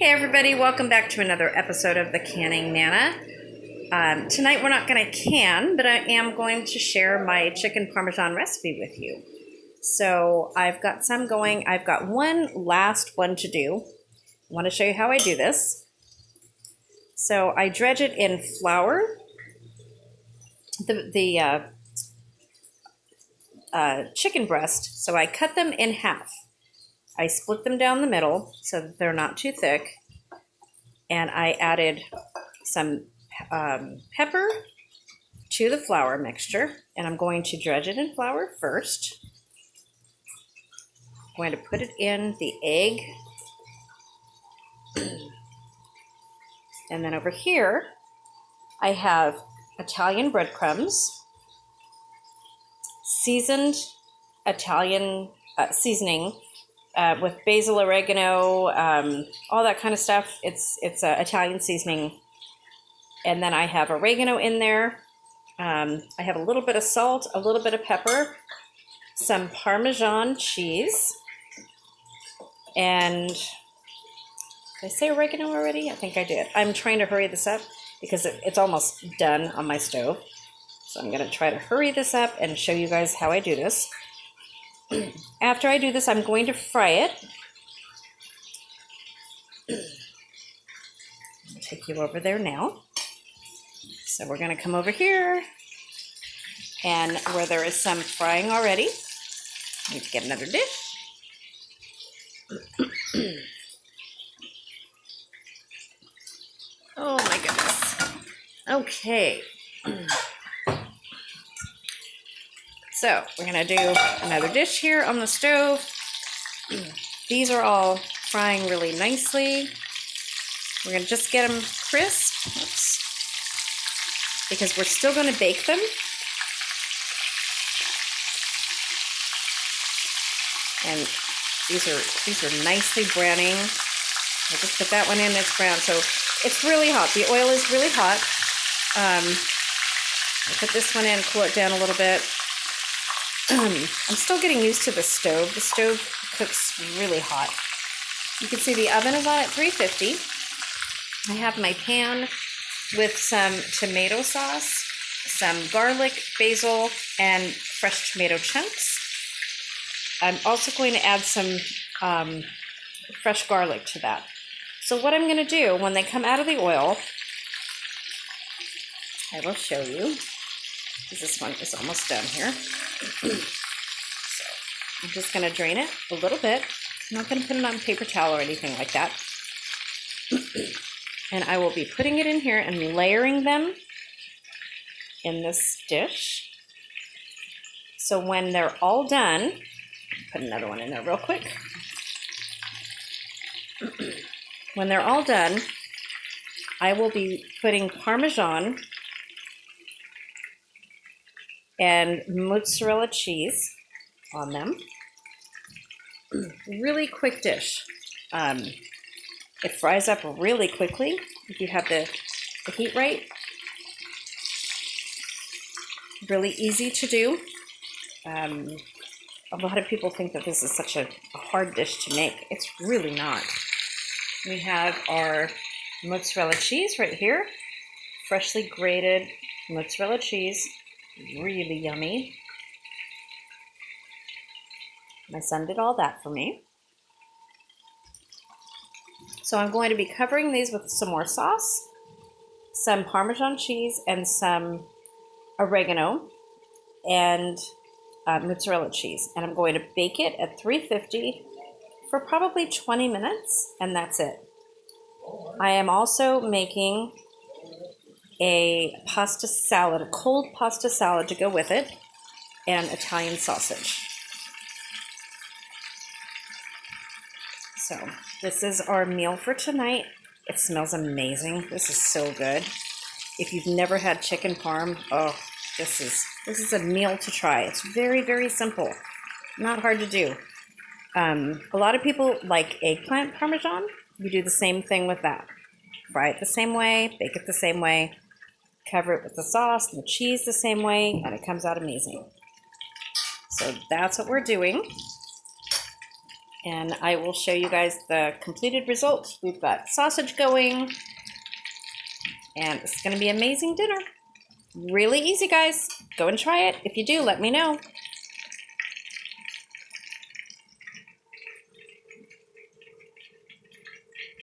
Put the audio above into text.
Hey everybody, welcome back to another episode of the Canning Nana. Tonight we're not going to can, but I am going to share my chicken Parmesan recipe with you. So I've got some going. I've got one last one to do. I want to show you how I do this. So I dredge it in flour. The chicken breast, so I cut them in half. I split them down the middle so that they're not too thick. And I added some pepper to the flour mixture. And I'm going to dredge it in flour first. I'm going to put it in the egg. And then over here, I have Italian breadcrumbs, seasoned Italian seasoning, with basil, oregano, all that kind of stuff. It's Italian seasoning. And then I have oregano in there. I have a little bit of salt, a little bit of pepper, some Parmesan cheese, and did I say oregano already? I think I did. I'm trying to hurry this up because it's almost done on my stove. So I'm going to try to hurry this up and show you guys how I do this. After I do this, I'm going to fry it. I'll take you over there now. So we're going to come over here, and where there is some frying already, I need to get another dish. Oh my goodness. Okay. So we're going to do another dish here on the stove. These are all frying really nicely. We're going to just get them crisp. Oops. Because we're still going to bake them. And these are nicely browning. I'll just put that one in, it's brown. So it's really hot. The oil is really hot. I'll put this one in, cool it down a little bit. I'm still getting used to the stove. The stove cooks really hot. You can see the oven is on at 350. I have my pan with some tomato sauce, some garlic, basil, and fresh tomato chunks. I'm also going to add some fresh garlic to that. So what I'm going to do when they come out of the oil, I will show you. This one is almost done here. So I'm just going to drain it a little bit. I'm not going to put it on paper towel or anything like that. And I will be putting it in here and layering them in this dish. So when they're all done, put another one in there real quick. When they're all done, I will be putting Parmesan and mozzarella cheese on them. Really quick dish. It fries up really quickly if you have the heat right. Really easy to do. A lot of people think that this is such a hard dish to make. It's really not. We have our mozzarella cheese right here. Freshly grated mozzarella cheese. Really yummy. My son did all that for me. So I'm going to be covering these with some more sauce, some Parmesan cheese, and some oregano and mozzarella cheese. And I'm going to bake it at 350 for probably 20 minutes, and that's it. I am also making a pasta salad, a cold pasta salad to go with it, and Italian sausage. So this is our meal for tonight. It smells amazing. This is so good. If you've never had chicken parm, oh, this is a meal to try. It's very, very simple. Not hard to do. A lot of people like eggplant parmesan. You do the same thing with that. Fry it the same way, bake it the same way, cover it with the sauce and the cheese the same way, and it comes out amazing. So that's what we're doing. and I will show you guys the completed results. We've got sausage going, and it's going to be amazing dinner. Really easy, guys. Go and try it. If you do, let me know.